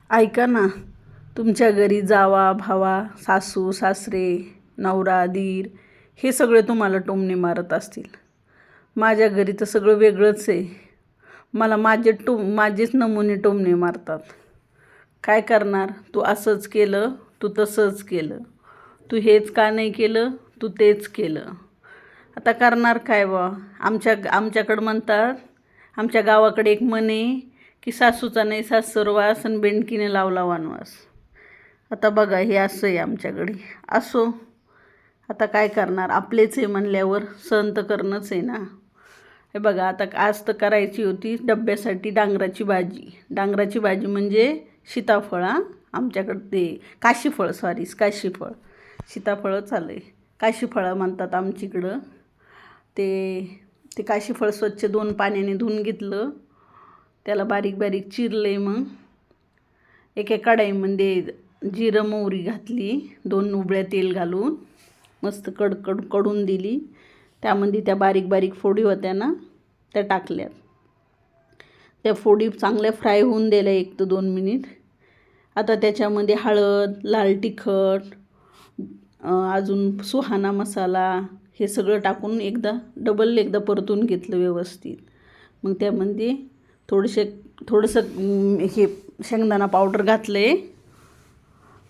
ऐका ना, तुमच्या घरी जावा भावा, सासू सासरे, नवरा दीर हे सगळे तुम्हाला टोमणे मारत असतील. माझ्या घरी तर सगळं वेगळंच आहे. मला माझेच नमुने टोमणे मारतात. काय करणार, तू असंच केलं, तू तसंच केलं, तू हेच का नाही केलं, तू तेच केलं. आता करणार काय बा. आमच्याकडं म्हणतात, आमच्या गावाकडे एक म्हण आहे की सासूचा नाही सासुरवास आणि बेंडकीने लावला वनवास. आता बघा, हे असं आहे आमच्याकडे. असो, आता काय करणार, आपलेच आहे म्हणल्यावर सहन तर करणंच आहे ना. हे बघा, आता आज तर करायची होती डब्यासाठी डांगराची भाजी. डांगराची भाजी म्हणजे सीताफळ. आमच्याकडं ते काशीफळ, काशीफळ. सीताफळं चालू आहे, काशीफळं म्हणतात आमच्याकडं. ते ते काशीफळ स्वच्छ 2 पाण्याने धुवून घेतलं, त्याला बारीक बारीक चिरले. मग एका कढईमध्ये जिरं मोहरी घातली, 2 उबळ्या तेल घालून मस्त कडून दिली. त्यामध्ये त्या बारीक बारीक फोडी होत्या ना, त्या टाकल्यात. त्या फोडी चांगल्या फ्राय होऊन दिल्या 1 ते 2 मिनिट. आता त्याच्यामध्ये हळद, लाल तिखट, अजून सुहाना मसाला हे सगळं टाकून एकदा परतून घेतलं व्यवस्थित. मग त्यामध्ये थोडंसं हे शेंगदाणा पावडर घातलं आहे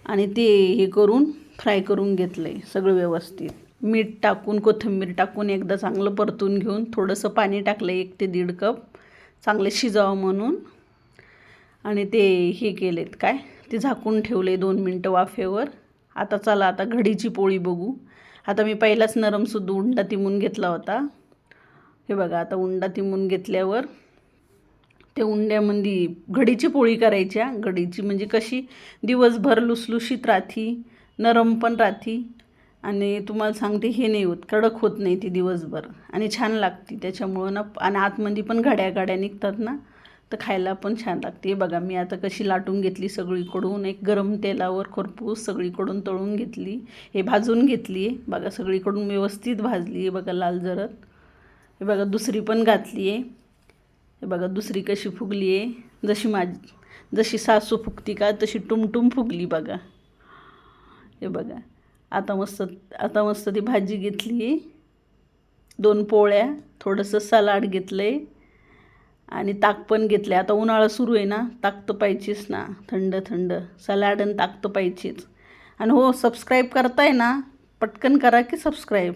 आणि ते हे करून फ्राय करून घेतलं आहे सगळं व्यवस्थित. मीठ टाकून, कोथिंबीर टाकून एकदा चांगलं परतून घेऊन थोडंसं पाणी टाकलं 1 ते 1.5 कप चांगले शिजावं म्हणून. आणि ते हे केलेत काय, ते झाकून ठेवले 2 मिनटं वाफेवर. आता चला, आता घडीची पोळी बघू. आता मी पहिलाच नरमसुद्धा उंडा तिमून घेतला होता. हे बघा, आता उंडा तिमून घेतल्यावर त्या उंड्यामध्ये घडीची पोळी करायची. घडीची म्हणजे कशी, दिवसभर लुसलुशीत राहती, नरम पण राहती आणि तुम्हाला सांगते हे नाही होत, कडक होत नाही ती दिवसभर आणि छान लागते त्याच्यामुळं ना. आणि आतमध्ये पण घड्या निघतात ना, तर खायला पण छान लागते. बघा, मी आता कशी लाटून घेतली सगळीकडून, एक गरम तेलावर खरपूस सगळीकडून तळून घेतली, हे भाजून घेतली. बघा, सगळीकडून व्यवस्थित भाजली आहे बघा, लाल जरद. हे बघा, दुसरी पण घातली आहे. हे बघा, दुसरी कशी फुगली आहे, जशी सासू फुगती का तशी टुमटुम फुगली बघा. हे बघा, आता मस्त ती भाजी घेतली आहे, 2 पोळ्या, थोडंसं सलाड घेतलं आहे आणि ताक पण घेतलं आहे. आता उन्हाळा सुरू आहे ना, ताक तर पाहिजेच ना, थंड थंड सलाड आणि ताक तर पाहिजेच. आणि हो, सबस्क्राईब करताय ना, पटकन करा की सबस्क्राईब.